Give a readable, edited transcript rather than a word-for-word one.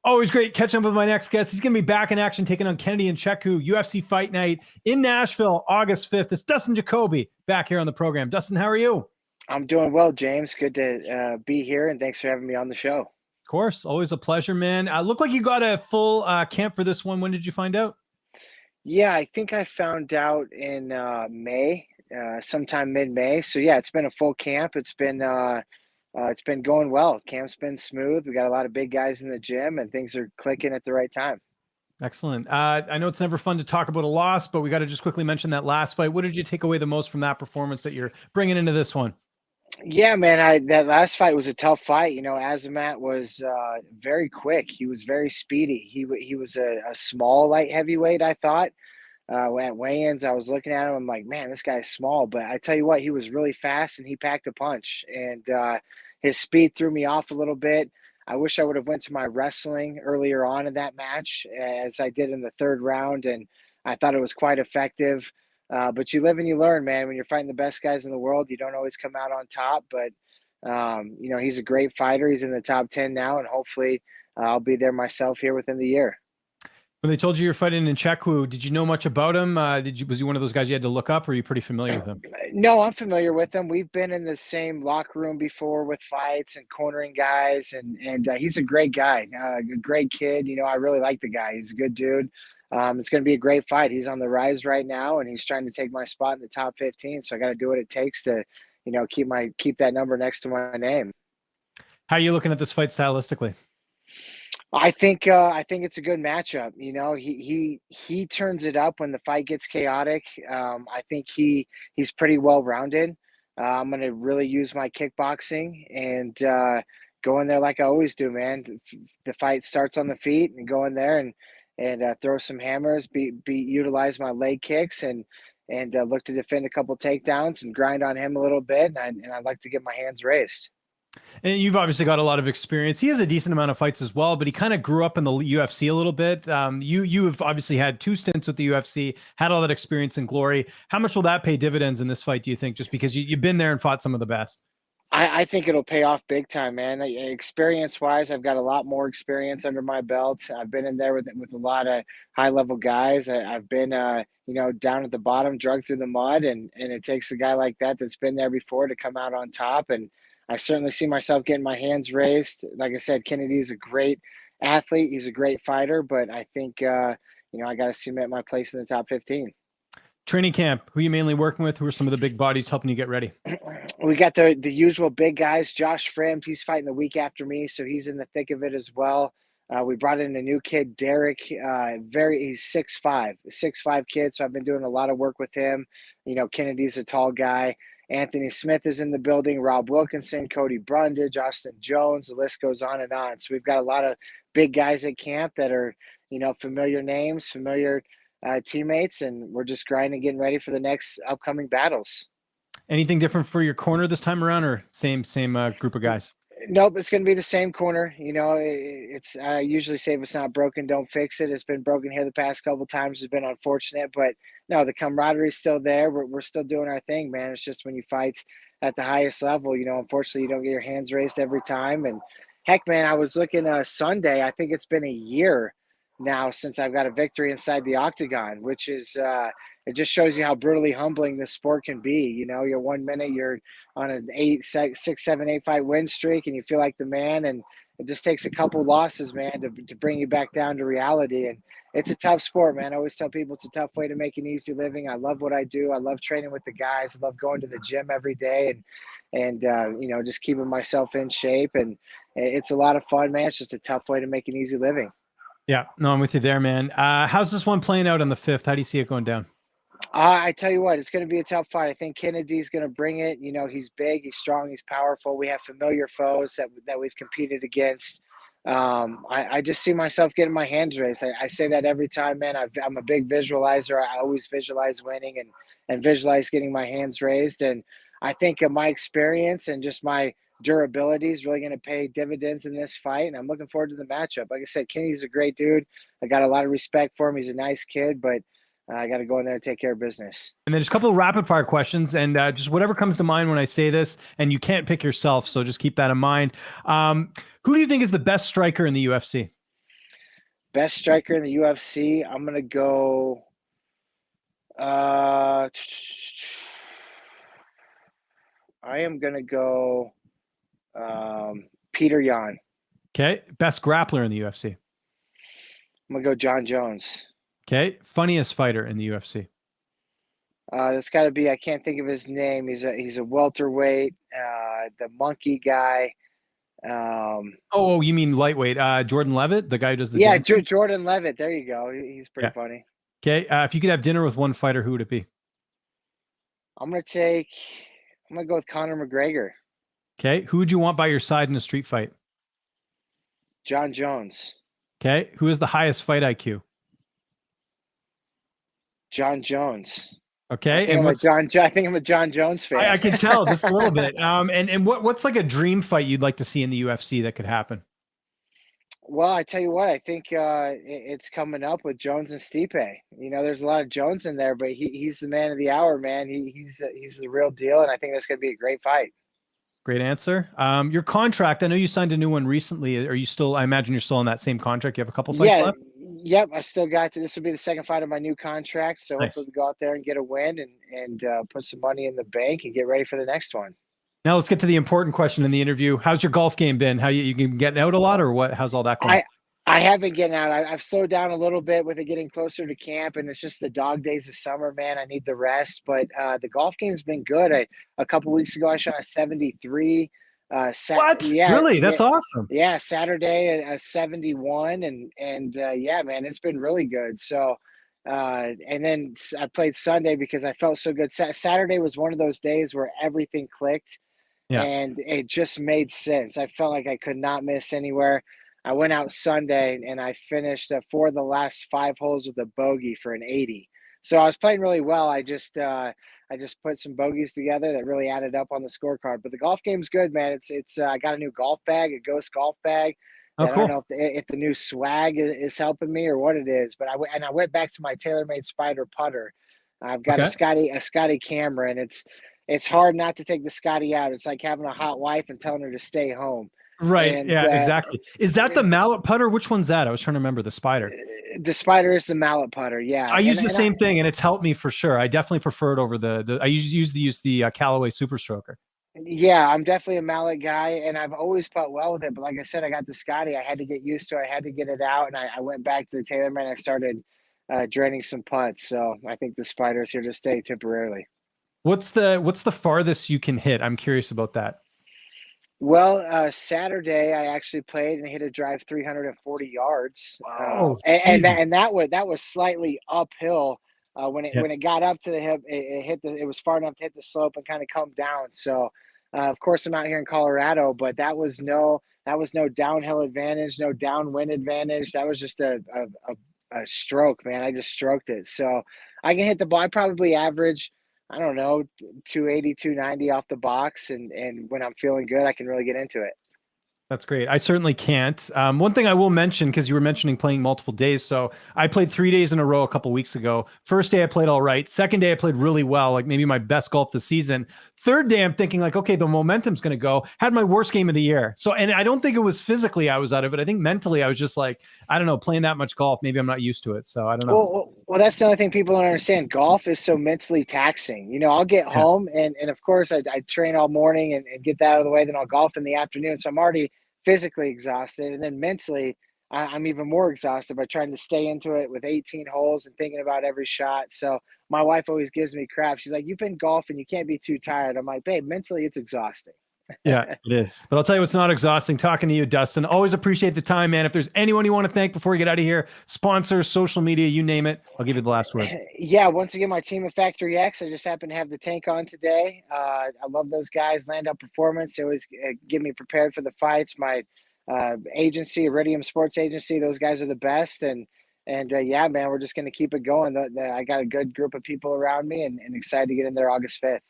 Always great catching up with my next guest. He's going to be back in action, taking on Kennedy Nzechukwu, UFC Fight Night in Nashville, August 5th. It's Dustin Jacoby back here on the program. Dustin, how are you? I'm doing well, James. Good to be here, and thanks for having me on the show. Of course, always a pleasure, man. Looked like you got a full camp for this one. When did you find out? Yeah, I think I found out in May, sometime mid-May. So yeah, it's been a full camp. It's been going well. Camp's been smooth. We got a lot of big guys in the gym, and things are clicking at the right time. Excellent. I know it's never fun to talk about a loss, but we got to just quickly mention that last fight. What did you take away the most from that performance that you're bringing into this one? Yeah, man, that last fight was a tough fight. Azamat was very quick. He was very speedy. He was a small light heavyweight, I thought. At weigh-ins, I was looking at him. I'm like, man, this guy's small. But I tell you what, he was really fast and he packed a punch. And his speed threw me off a little bit. I wish I would have went to my wrestling earlier on in that match, as I did in the third round, and I thought it was quite effective. But you live and you learn, man. When you're fighting the best guys in the world, you don't always come out on top. But he's a great fighter. He's in the top 10 now, and hopefully I'll be there myself here within the year. When they told you you're fighting Nzechukwu, did you know much about him? Was he one of those guys you had to look up, or are you pretty familiar with him? No, I'm familiar with him. We've been in the same locker room before with fights and cornering guys, and he's a great guy, a great kid. I really like the guy. He's a good dude. It's going to be a great fight. He's on the rise right now, and he's trying to take my spot in the top 15. So I got to do what it takes to, keep that number next to my name. How are you looking at this fight stylistically? I think it's a good matchup. He turns it up when the fight gets chaotic. I think he's pretty well rounded. I'm gonna really use my kickboxing and go in there like I always do, man. The fight starts on the feet, and go in there and throw some hammers. Utilize my leg kicks and look to defend a couple takedowns and grind on him a little bit. And I like to get my hands raised. And you've obviously got a lot of experience. He has a decent amount of fights as well, but he kind of grew up in the UFC a little bit. You have obviously had 2 stints with the UFC, had all that experience and glory. How much will that pay dividends in this fight, do you think, just because you've been there and fought some of the best? I think it'll pay off big time, man. Experience-wise, I've got a lot more experience under my belt. I've been in there with a lot of high-level guys. I've been, down at the bottom, dragged through the mud, and it takes a guy like that that's been there before to come out on top. And I certainly see myself getting my hands raised. Like I said, Kennedy's a great athlete. He's a great fighter, but I think, I got to cement my place in the top 15. Training camp, who are you mainly working with? Who are some of the big bodies helping you get ready? We got the usual big guys. Josh Frimt, he's fighting the week after me, so he's in the thick of it as well. We brought in a new kid, Derek. He's 6'5", kid, so I've been doing a lot of work with him. Kennedy's a tall guy. Anthony Smith is in the building, Rob Wilkinson, Cody Brundage, Austin Jones, the list goes on and on. So we've got a lot of big guys at camp that are, familiar names, familiar teammates, and we're just grinding, getting ready for the next upcoming battles. Anything different for your corner this time around, or same group of guys? Nope, it's going to be the same corner. It's I usually say if it's not broken, don't fix it. It's been broken here the past couple times. It's been unfortunate, but no, the camaraderie is still there. We're still doing our thing, man. It's just when you fight at the highest level, unfortunately, you don't get your hands raised every time. And heck, man, I was looking Sunday. I think it's been a year now since I've got a victory inside the octagon, which is it just shows you how brutally humbling this sport can be. You're 1 minute you're on an 8, 6, 7, 8 fight win streak, and you feel like the man, and it just takes a couple losses, man, to bring you back down to reality. And it's a tough sport, man. I always tell people it's a tough way to make an easy living. I love what I do. I love training with the guys. I love going to the gym every day and just keeping myself in shape. And it's a lot of fun, man. It's just a tough way to make an easy living. Yeah, no, I'm with you there, man. How's this one playing out on the 5th? How do you see it going down? I tell you what, it's going to be a tough fight. I think Kennedy's going to bring it. He's big, he's strong, he's powerful. We have familiar foes that we've competed against. I just see myself getting my hands raised. I say that every time, man. I'm a big visualizer. I always visualize winning and visualize getting my hands raised. And I think my experience and just my durability is really going to pay dividends in this fight. And I'm looking forward to the matchup. Like I said, Kennedy's a great dude. I got a lot of respect for him. He's a nice kid, but I got to go in there and take care of business. And then just a couple of rapid fire questions, and just whatever comes to mind when I say this, and you can't pick yourself, so just keep that in mind. Who do you think is the best striker in the UFC? Best striker in the UFC. I'm gonna go. I am gonna go. Peter Yan. Okay. Best grappler in the UFC. I'm gonna go John Jones. Okay. Funniest fighter in the UFC. That's got to be. I can't think of his name. He's a welterweight. The monkey guy. Oh, you mean lightweight? Jordan Levitt, the guy who does the Yeah, dancing? Jordan Levitt. There you go. He's pretty Yeah. funny. Okay. If you could have dinner with one fighter, who would it be? I'm gonna go with Conor McGregor. Okay. Who would you want by your side in a street fight? John Jones. Okay. Who has the highest fight IQ? John Jones. Okay. I think I'm a John Jones fan. I can tell just a little bit. And what's like a dream fight you'd like to see in the UFC that could happen? Well, I tell you what, I think it's coming up with Jones and Stipe. There's a lot of Jones in there, but he's the man of the hour, man. He's the real deal, and I think that's going to be a great fight. Great answer. Your contract, I know you signed a new one recently. Are you still, I imagine you're still on that same contract. You have a couple fights left? Yep. I still got to. This will be the second fight of my new contract, so Nice. hopefully we go out there and get a win and put some money in the bank and get ready for the next one. Now let's get to the important question in the interview. How's your golf game been? How you been getting out a lot, or what? How's all that going? I have been getting out. I've slowed down a little bit with it getting closer to camp, and it's just the dog days of summer, man. I need the rest, but the golf game's been good. A couple weeks ago, I shot a 73. What? Yeah, Really? That's awesome. Yeah, Saturday a 71, and yeah, man, it's been really good. So, and then I played Sunday because I felt so good. Saturday was one of those days where everything clicked. Yeah. And it just made sense. I felt like I could not miss anywhere. I went out Sunday and I finished 4 of the last 5 holes with a bogey for an 80. So I was playing really well. I just put some bogeys together that really added up on the scorecard. But the golf game's good, man. It's I got a new golf bag, a Ghost golf bag. Oh, I don't know if the new swag is helping me or what it is, but I went back to my TaylorMade Spider putter. I've got a Scotty camera, and it's hard not to take the Scotty out. It's like having a hot wife and telling her to stay home. Right. And, yeah, exactly. Is that the mallet putter? Which one's that? I was trying to remember the Spider. The Spider is the mallet putter. Yeah. I use the same thing, and it's helped me for sure. I definitely prefer it over I use the Callaway Super Stroker. Yeah, I'm definitely a mallet guy, and I've always putt well with it. But like I said, I got the Scotty. I had to get used to it. I had to get it out, and I went back to the TaylorMade. I started draining some putts. So I think the Spider's here to stay temporarily. What's the farthest you can hit? I'm curious about that. Well, Saturday I actually played and hit a drive 340 yards. Wow. And that was slightly uphill. When it got up to the hip, it was far enough to hit the slope and kind of come down. So, of course, I'm out here in Colorado, but that was no downhill advantage, no downwind advantage. That was just a stroke, man. I just stroked it. So I can hit the ball. I probably average, I don't know, 280, 290 off the box. And when I'm feeling good, I can really get into it. That's great. I certainly can't. One thing I will mention, because you were mentioning playing multiple days. So I played 3 days in a row a couple weeks ago. First day I played all right. Second day I played really well, like maybe my best golf this season. Third day I'm thinking like, okay, the momentum's going to go. Had my worst game of the year. So, and I don't think it was physically I was out of it. I think mentally I was just like, I don't know, playing that much golf. Maybe I'm not used to it. So I don't know. Well, that's the other thing people don't understand. Golf is so mentally taxing. I'll get home and of course I train all morning and get that out of the way. Then I'll golf in the afternoon. So I'm already physically exhausted, and then mentally I'm even more exhausted by trying to stay into it with 18 holes and thinking about every shot. So my wife always gives me crap. She's like, you've been golfing, you can't be too tired. I'm like, babe, mentally it's exhausting. Yeah, it is. But I'll tell you what's not exhausting, talking to you, Dustin. Always appreciate the time, man. If there's anyone you want to thank before we get out of here, sponsors, social media, you name it, I'll give you the last word. Yeah, once again, my team at Factory X, I just happened to have the tank on today. I love those guys, Land Up Performance. They always get me prepared for the fights. My agency, Iridium Sports Agency, those guys are the best. And yeah, man, we're just going to keep it going. I got a good group of people around me and excited to get in there August 5th.